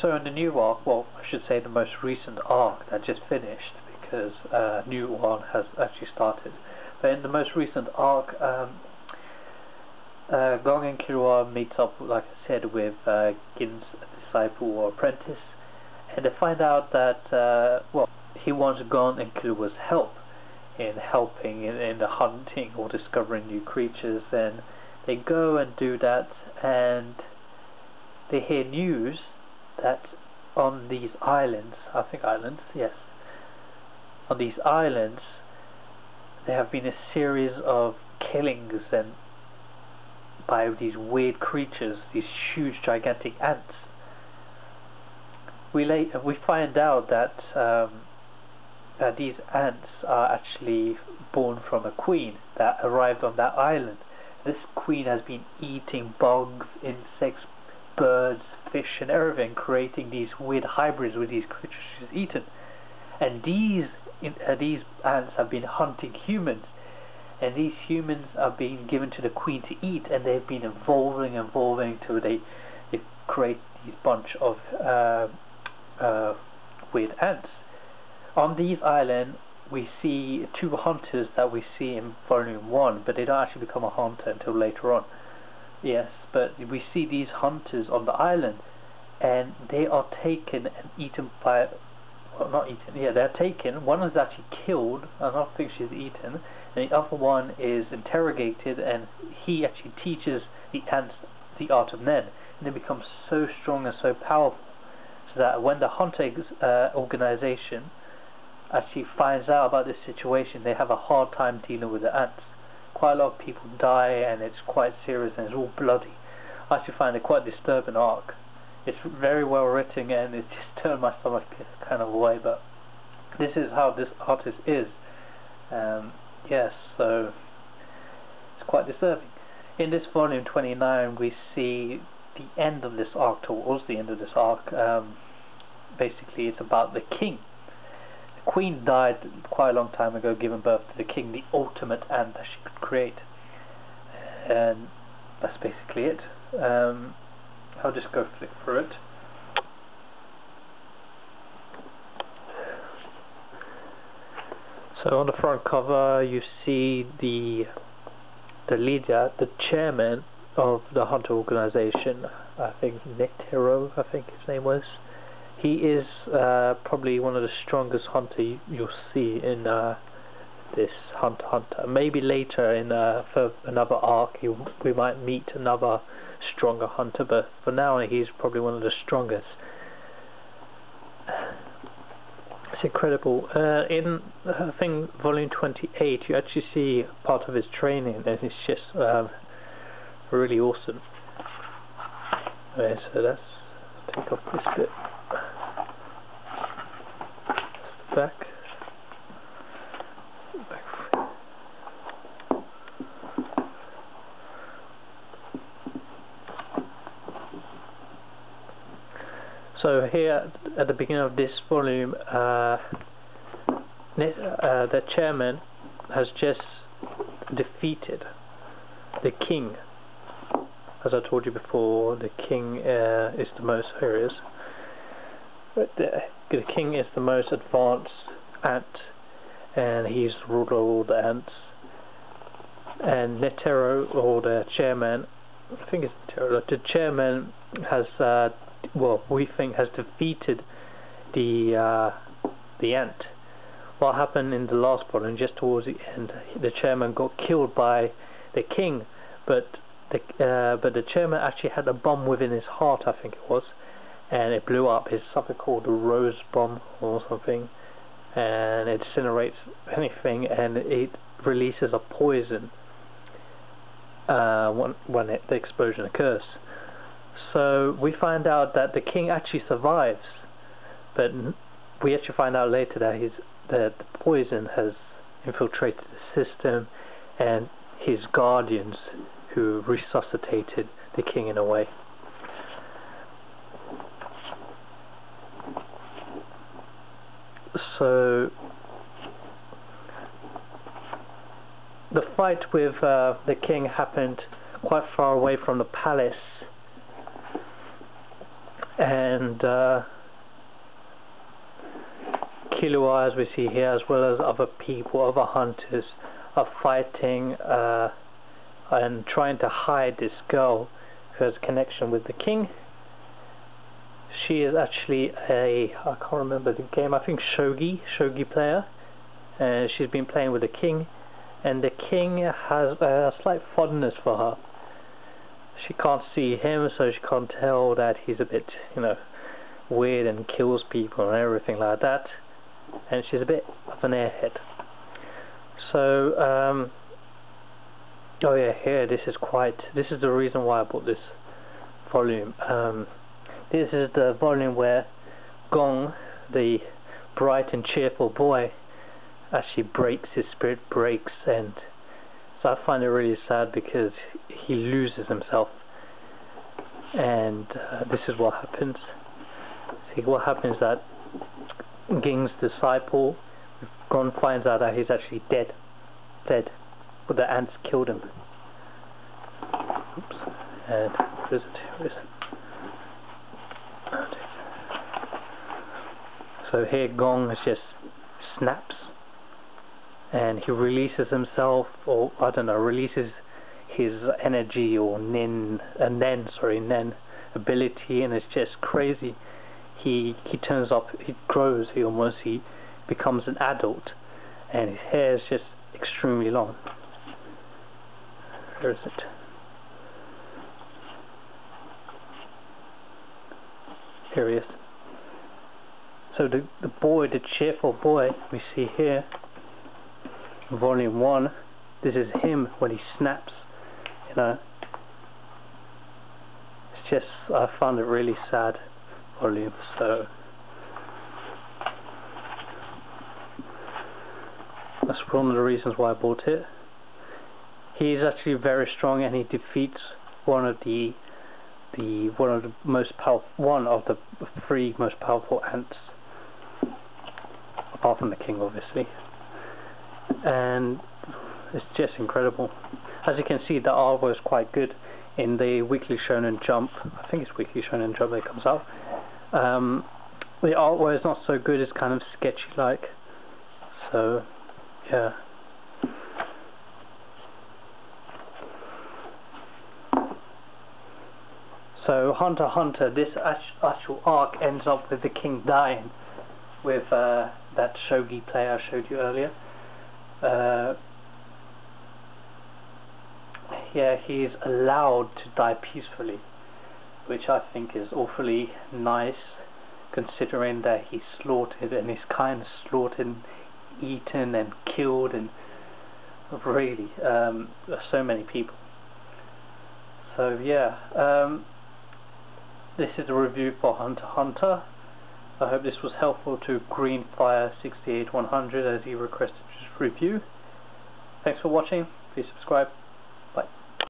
So in the new arc, well, I should say the most recent arc that just finished, because a new one has actually started. But in the most recent arc, Gong and Killua meets up, like I said, with Gin's disciple or apprentice, and they find out that, well, he wants Gon and Killua's help in helping in the hunting or discovering new creatures. And they go and do that, and they hear news that on these islands, I think islands, yes, on these islands there have been a series of killings and by these weird creatures, these huge gigantic ants. We find out that these ants are actually born from a queen that arrived on that island. This queen has been eating bugs, insects, birds, fish and everything, creating these weird hybrids with these creatures she's eaten. And these ants have been hunting humans, and these humans are being given to the queen to eat, and they've been evolving till they create these bunch of weird ants. On these islands we see two hunters that we see in volume 1, but they don't actually become a hunter until later on. Yes, but we see these hunters on the island, and they are taken and eaten by, well, not eaten, yeah, they're taken. One is actually killed, I don't think she's eaten, and the other one is interrogated, and he actually teaches the ants the art of Nen, and they become so strong and so powerful, so that when the hunter organization actually finds out about this situation, they have a hard time dealing with the ants. Quite a lot of people die, and it's quite serious, and it's all bloody. I actually find it quite a disturbing arc. It's very well written, and it just turned my stomach kind of away, but this is how this artist is. Yes, so it's quite disturbing. In this volume 29 we see the end of this arc, towards the end of this arc. Basically it's about the king. The queen died quite a long time ago, giving birth to the king, the ultimate ant that she could create. And that's basically it. I'll just go flick through it. So on the front cover you see the leader, the chairman of the hunter organization, I think Netero, I think his name was. He is probably one of the strongest hunter you'll see in this HunterXHunter. Maybe later in for another arc we might meet another stronger hunter, but for now he's probably one of the strongest. It's incredible. In I think volume 28 you actually see part of his training, and it's just really awesome. Okay, so let's take off this bit. Back. So here at the beginning of this volume, the chairman has just defeated the king. As I told you before, the king is the most serious. But the king is the most advanced ant, and he's the ruler of all the ants. And Netero, or the chairman, I think it's Netero, the chairman has, well, we think has defeated the ant. What happened in the last volume, just towards the end, the chairman got killed by the king, but the chairman actually had a bomb within his heart, I think it was, and it blew up. It's something called the rose bomb or something, and it incinerates anything, and it releases a poison when the explosion occurs. So we find out that the king actually survives, but we actually find out later that the poison has infiltrated the system, and his guardians who resuscitated the king in a way. So the fight with the king happened quite far away from the palace, and Killua, as we see here, as well as other people, other hunters, are fighting and trying to hide this girl who has a connection with the king. She is actually I can't remember the game, I think shogi player, and she's been playing with the king, and the king has a slight fondness for her. She can't see him, so she can't tell that he's a bit, you know, weird and kills people and everything like that, and she's a bit of an airhead. So oh yeah, here, this is the reason why I bought this volume. This is the volume where Gong, the bright and cheerful boy, actually breaks, his spirit breaks, and so I find it really sad because he loses himself, and this is what happens. See, what happens is that Ging's disciple, Gong, finds out that he's actually dead, but the ants killed him. Oops, and what is it? Here it is. So here Gong just snaps and he releases himself, or I don't know, releases his energy or nen ability, and it's just crazy. He turns up, he grows, he becomes an adult, and his hair is just extremely long. Where is it? Here he is. So the boy, the cheerful boy we see here, volume 1, this is him when he snaps, you know. It's just, I found it really sad volume, so that's one of the reasons why I bought it. He's actually very strong, and he defeats one of the three most powerful ants, apart from the king, obviously. And it's just incredible. As you can see, the art was quite good in the Weekly Shonen Jump. I think it's Weekly Shonen Jump that comes out. The artwork is not so good, it's kind of sketchy like. So yeah. So HunterXHunter, this actual arc ends up with the king dying, with that shogi player I showed you earlier. Yeah, he is allowed to die peacefully, which I think is awfully nice, considering that he's slaughtered, and his kind of slaughtered, eaten and killed, and really so many people. So yeah, this is a review for HunterXHunter. I hope this was helpful to Greenfire68100 as he requested this review. Thanks for watching. Please subscribe.